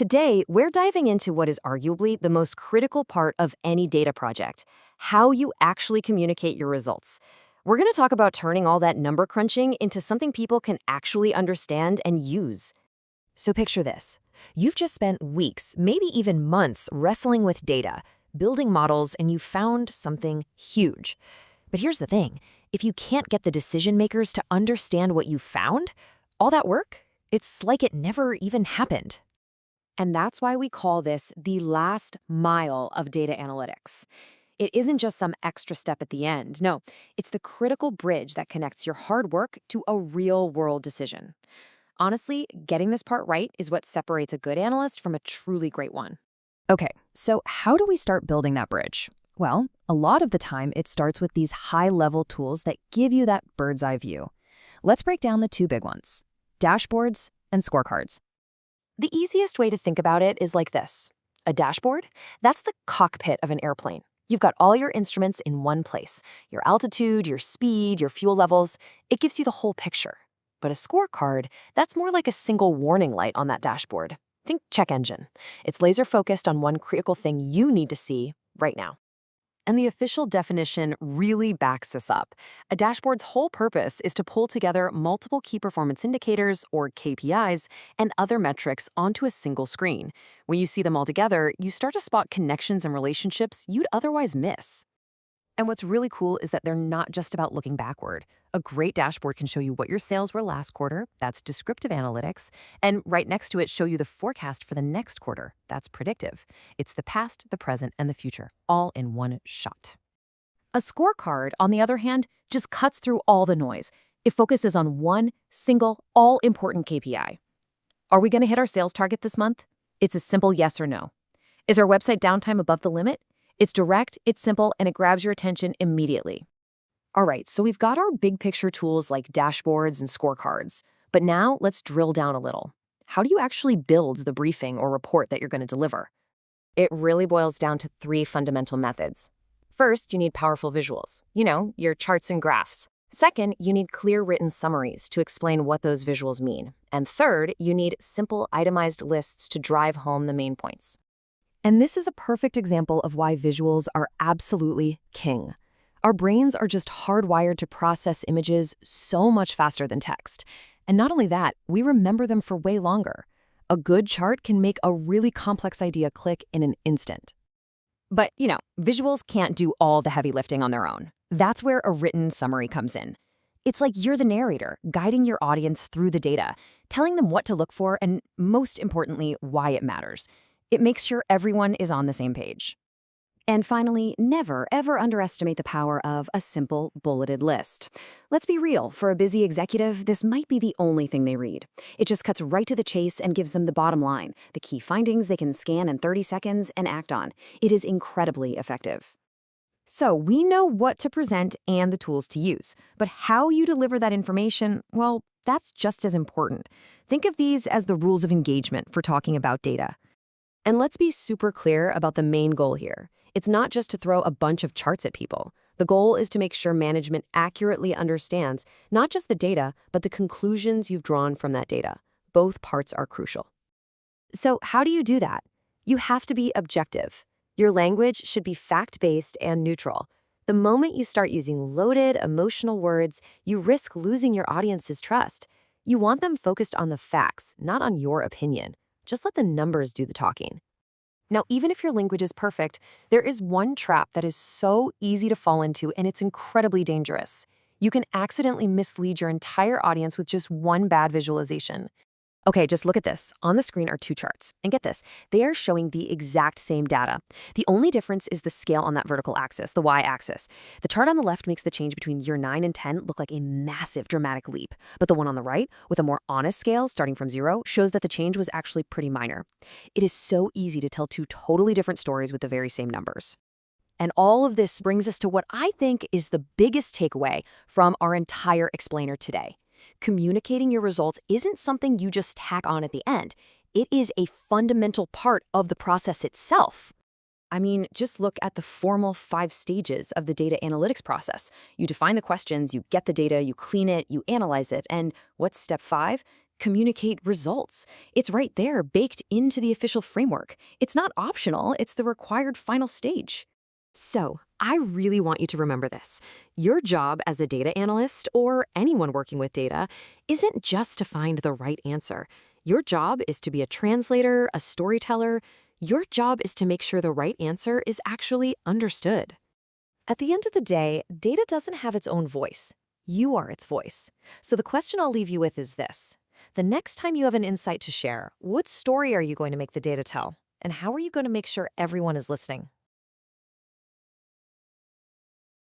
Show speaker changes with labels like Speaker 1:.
Speaker 1: Today, we're diving into what is arguably the most critical part of any data project: how you actually communicate your results. We're going to talk about turning all that number crunching into something people can actually understand and use. So picture this. You've just spent weeks, maybe even months, wrestling with data, building models, and you found something huge. But here's the thing. If you can't get the decision makers to understand what you found, all that work, it's like it never even happened. And that's why we call this the last mile of data analytics. It isn't just some extra step at the end. No, it's the critical bridge that connects your hard work to a real-world decision. Honestly, getting this part right is what separates a good analyst from a truly great one. Okay, so how do we start building that bridge? Well, a lot of the time it starts with these high-level tools that give you that bird's eye view. Let's break down the two big ones: dashboards and scorecards. The easiest way to think about it is like this. A dashboard? That's the cockpit of an airplane. You've got all your instruments in one place: your altitude, your speed, your fuel levels. It gives you the whole picture. But a scorecard, that's more like a single warning light on that dashboard. Think check engine. It's laser focused on one critical thing you need to see right now. And the official definition really backs this up. A dashboard's whole purpose is to pull together multiple key performance indicators, or KPIs, and other metrics onto a single screen. When you see them all together, you start to spot connections and relationships you'd otherwise miss. And what's really cool is that they're not just about looking backward. A great dashboard can show you what your sales were last quarter. That's descriptive analytics. And right next to it, show you the forecast for the next quarter. That's predictive. It's the past, the present, and the future, all in one shot. A scorecard, on the other hand, just cuts through all the noise. It focuses on one single, all-important KPI. Are we going to hit our sales target this month? It's a simple yes or no. Is our website downtime above the limit? It's direct, it's simple, and it grabs your attention immediately. All right, so we've got our big picture tools like dashboards and scorecards. But now let's drill down a little. How do you actually build the briefing or report that you're going to deliver? It really boils down to three fundamental methods. First, you need powerful visuals. Your charts and graphs. Second, you need clear written summaries to explain what those visuals mean. And third, you need simple itemized lists to drive home the main points. And this is a perfect example of why visuals are absolutely king. Our brains are just hardwired to process images so much faster than text. And not only that, we remember them for way longer. A good chart can make a really complex idea click in an instant. But, visuals can't do all the heavy lifting on their own. That's where a written summary comes in. It's like you're the narrator, guiding your audience through the data, telling them what to look for, and most importantly, why it matters. It makes sure everyone is on the same page. And finally, never, ever underestimate the power of a simple, bulleted list. Let's be real, for a busy executive, this might be the only thing they read. It just cuts right to the chase and gives them the bottom line, the key findings they can scan in 30 seconds and act on. It is incredibly effective. So we know what to present and the tools to use, but how you deliver that information, well, that's just as important. Think of these as the rules of engagement for talking about data. And let's be super clear about the main goal here. It's not just to throw a bunch of charts at people. The goal is to make sure management accurately understands not just the data, but the conclusions you've drawn from that data. Both parts are crucial. So how do you do that? You have to be objective. Your language should be fact-based and neutral. The moment you start using loaded, emotional words, you risk losing your audience's trust. You want them focused on the facts, not on your opinion. Just let the numbers do the talking. Now, even if your language is perfect, there is one trap that is so easy to fall into, and it's incredibly dangerous. You can accidentally mislead your entire audience with just one bad visualization. Okay, just look at this. On the screen are two charts. And get this, they are showing the exact same data. The only difference is the scale on that vertical axis, the y-axis. The chart on the left makes the change between year 9 and 10 look like a massive dramatic leap. But the one on the right, with a more honest scale starting from 0, shows that the change was actually pretty minor. It is so easy to tell two totally different stories with the very same numbers. And all of this brings us to what I think is the biggest takeaway from our entire explainer today. Communicating your results isn't something you just tack on at the end. It is a fundamental part of the process itself. I mean, just look at the formal 5 stages of the data analytics process. You define the questions, you get the data, you clean it, you analyze it, and what's step 5? Communicate results. It's right there, baked into the official framework. It's not optional, it's the required final stage. So, I really want you to remember this. Your job as a data analyst, or anyone working with data, isn't just to find the right answer. Your job is to be a translator, a storyteller. Your job is to make sure the right answer is actually understood. At the end of the day, data doesn't have its own voice. You are its voice. So the question I'll leave you with is this. The next time you have an insight to share, what story are you going to make the data tell? And how are you going to make sure everyone is listening?